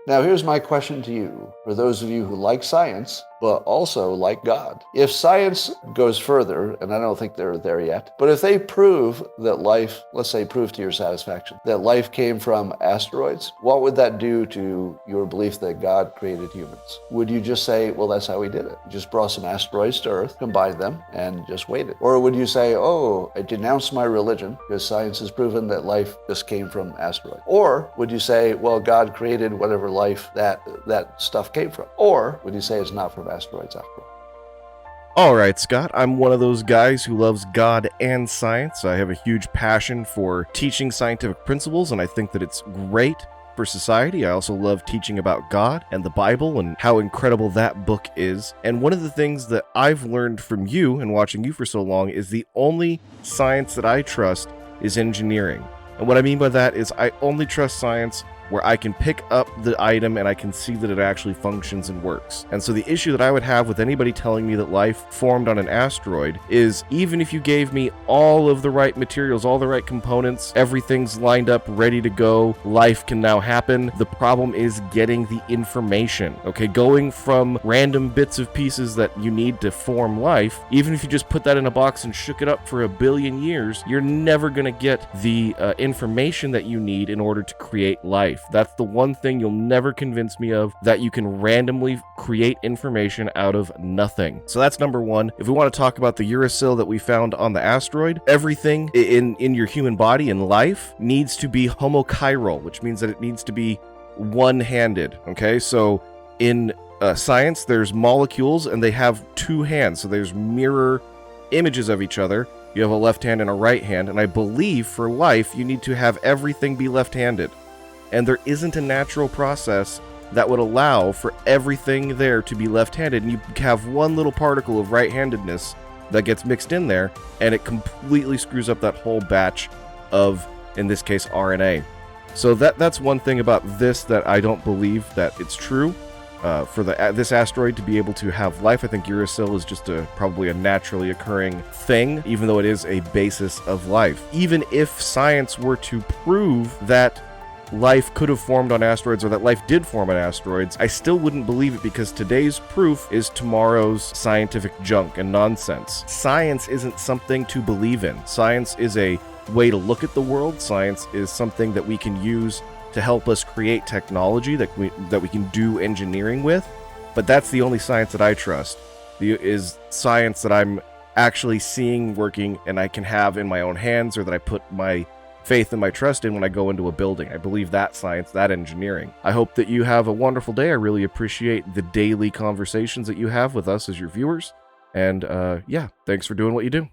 Now, here's my question to you, for those of you who like science, but also like God. If science goes further, and I don't think they're there yet, but if they prove that life, let's say prove to your satisfaction, that life came from asteroids, what would that do to your belief that God created humans? Would you just say, well, that's how he did it? Just brought some asteroids to Earth, combined them, and just waited? Or would you say, oh, I denounce my religion because science has proven that life just came from asteroids? Or would you say, well, God created whatever life that stuff came from? Or would you say it's not from asteroids after all? All right, Scott, I'm one of those guys who loves God and science. I have a huge passion for teaching scientific principles, and I think that it's great for society. I also love teaching about God and the Bible and how incredible that book is. And one of the things that I've learned from you and watching you for so long is the only science that I trust is engineering. And what I mean by that is I only trust science where I can pick up the item and I can see that it actually functions and works. And so the issue that I would have with anybody telling me that life formed on an asteroid is, even if you gave me all of the right materials, all the right components, everything's lined up, ready to go, life can now happen. The problem is getting the information, okay? Going from random bits of pieces that you need to form life, even if you just put that in a box and shook it up for 1 billion years, you're never gonna get the information that you need in order to create life. That's the one thing you'll never convince me of, that you can randomly create information out of nothing. So that's number one. If we want to talk about the uracil that we found on the asteroid, everything in your human body and life needs to be homochiral, which means that it needs to be one-handed, okay? So in science, there's molecules and they have two hands, so there's mirror images of each other. You have a left hand and a right hand, and I believe for life, you need to have everything be left-handed. And there isn't a natural process that would allow for everything there to be left-handed. And you have one little particle of right-handedness that gets mixed in there, and it completely screws up that whole batch of, in this case, RNA. So that's one thing about this that I don't believe that it's true. For this asteroid to be able to have life, I think uracil is just probably a naturally occurring thing, even though it is a basis of life. Even if science were to prove that life could have formed on asteroids, or that life did form on asteroids, I still wouldn't believe it, because today's proof is tomorrow's scientific junk and nonsense. Science isn't something to believe in. Science is a way to look at the world. Science is something that we can use to help us create technology that we can do engineering with. But that's the only science that I trust, is science that I'm actually seeing working and I can have in my own hands, or that I put my faith and my trust in when I go into a building. I believe that science, that engineering. I hope that you have a wonderful day. I really appreciate the daily conversations that you have with us as your viewers. And yeah, thanks for doing what you do.